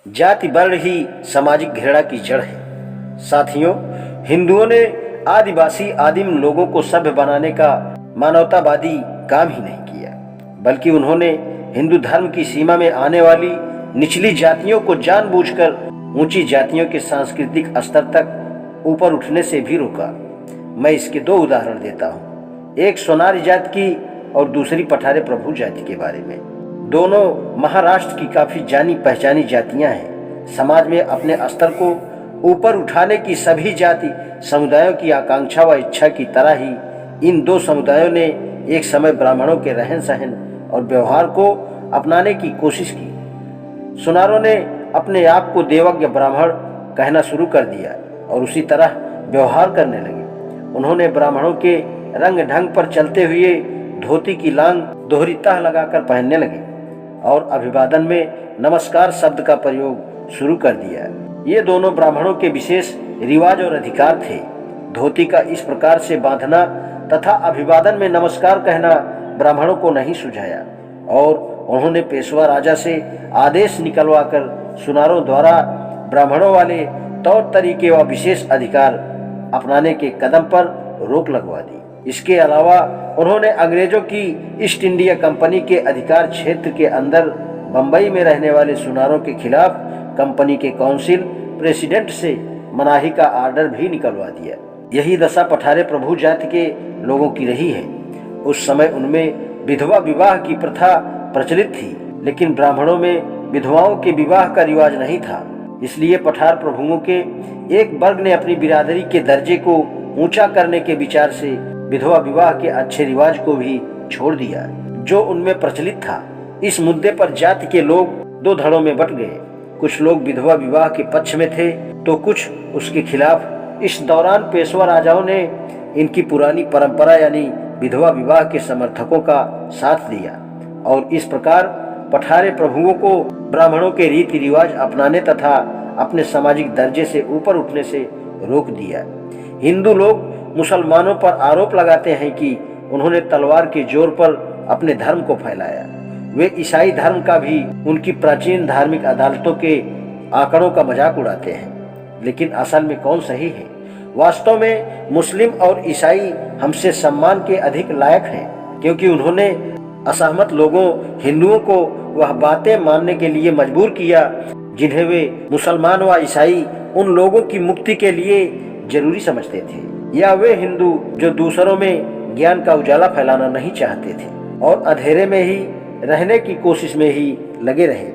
जाति वर्ण ही सामाजिक घृणा की जड़ है। साथियों, हिंदुओं ने आदिवासी आदिम लोगों को सभ्य बनाने का मानवतावादी काम ही नहीं किया, बल्कि उन्होंने हिंदू धर्म की सीमा में आने वाली निचली जातियों को जानबूझकर ऊंची जातियों के सांस्कृतिक स्तर तक ऊपर उठने से भी रोका। मैं इसके दो उदाहरण देता हूँ, एक सोनारी जाति की और दूसरी पठारे प्रभु जाति के बारे में। दोनों महाराष्ट्र की काफी जानी पहचानी जातियां हैं। समाज में अपने स्तर को ऊपर उठाने की सभी जाति समुदायों की आकांक्षा व इच्छा की तरह ही इन दो समुदायों ने एक समय ब्राह्मणों के रहन सहन और व्यवहार को अपनाने की कोशिश की। सुनारों ने अपने आप को देवज्ञ ब्राह्मण कहना शुरू कर दिया और उसी तरह व्यवहार करने लगे। उन्होंने ब्राह्मणों के रंग ढंग पर चलते हुए धोती की लांग दोहरी तह लगाकर पहनने लगे और अभिवादन में नमस्कार शब्द का प्रयोग शुरू कर दिया। ये दोनों ब्राह्मणों के विशेष रिवाज और अधिकार थे। धोती का इस प्रकार से बांधना तथा अभिवादन में नमस्कार कहना ब्राह्मणों को नहीं सुझाया और उन्होंने पेशवा राजा से आदेश निकलवाकर सुनारों द्वारा ब्राह्मणों वाले तौर तरीके व विशेष अधिकार अपनाने के कदम पर रोक लगवा दी। इसके अलावा उन्होंने अंग्रेजों की ईस्ट इंडिया कंपनी के अधिकार क्षेत्र के अंदर बंबई में रहने वाले सुनारों के खिलाफ कंपनी के काउंसिल प्रेसिडेंट से मनाही का आर्डर भी निकलवा दिया। यही दशा पठारे प्रभु जाति के लोगों की रही है। उस समय उनमें विधवा विवाह की प्रथा प्रचलित थी, लेकिन ब्राह्मणों में विधवाओं के विवाह का रिवाज नहीं था। इसलिए पठार प्रभुओं के एक वर्ग ने अपनी बिरादरी के दर्जे को ऊंचा करने के विचार से विधवा विवाह के अच्छे रिवाज को भी छोड़ दिया जो उनमें प्रचलित था। इस मुद्दे पर जाति के लोग दो धड़ों में बट गए। कुछ लोग विधवा विवाह के पक्ष में थे तो कुछ उसके खिलाफ। इस दौरान पेशवा राजाओं ने इनकी पुरानी परंपरा यानी विधवा विवाह के समर्थकों का साथ दिया और इस प्रकार पठारे प्रभुओं को ब्राह्मणों के रीति रिवाज अपनाने तथा अपने सामाजिक दर्जे से ऊपर उठने से रोक दिया। हिंदू लोग मुसलमानों पर आरोप लगाते हैं कि उन्होंने तलवार के जोर पर अपने धर्म को फैलाया। वे ईसाई धर्म का भी उनकी प्राचीन धार्मिक अदालतों के आंकड़ों का मजाक उड़ाते हैं, लेकिन असल में कौन सही है? वास्तव में मुस्लिम और ईसाई हमसे सम्मान के अधिक लायक हैं, क्योंकि उन्होंने असहमत लोगों हिंदुओं को वह बातें मानने के लिए मजबूर किया जिन्हें वे मुसलमान व ईसाई उन लोगों की मुक्ति के लिए जरूरी समझते थे, या वे हिंदू जो दूसरों में ज्ञान का उजाला फैलाना नहीं चाहते थे और अंधेरे में ही रहने की कोशिश में ही लगे रहे।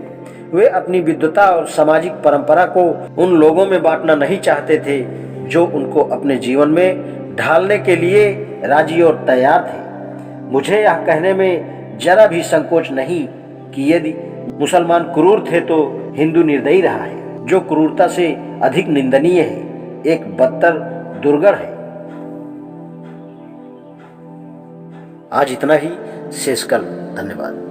वे अपनी विद्वता और सामाजिक परंपरा को उन लोगों में बांटना नहीं चाहते थे जो उनको अपने जीवन में ढालने के लिए राजी और तैयार थे। मुझे यह कहने में जरा भी संकोच नहीं कि यदि मुसलमान क्रूर थे तो हिंदू निर्दयी रहा है, जो क्रूरता से अधिक निंदनीय है, एक बदतर दुर्गढ़ है। आज इतना ही, शेष कल। धन्यवाद।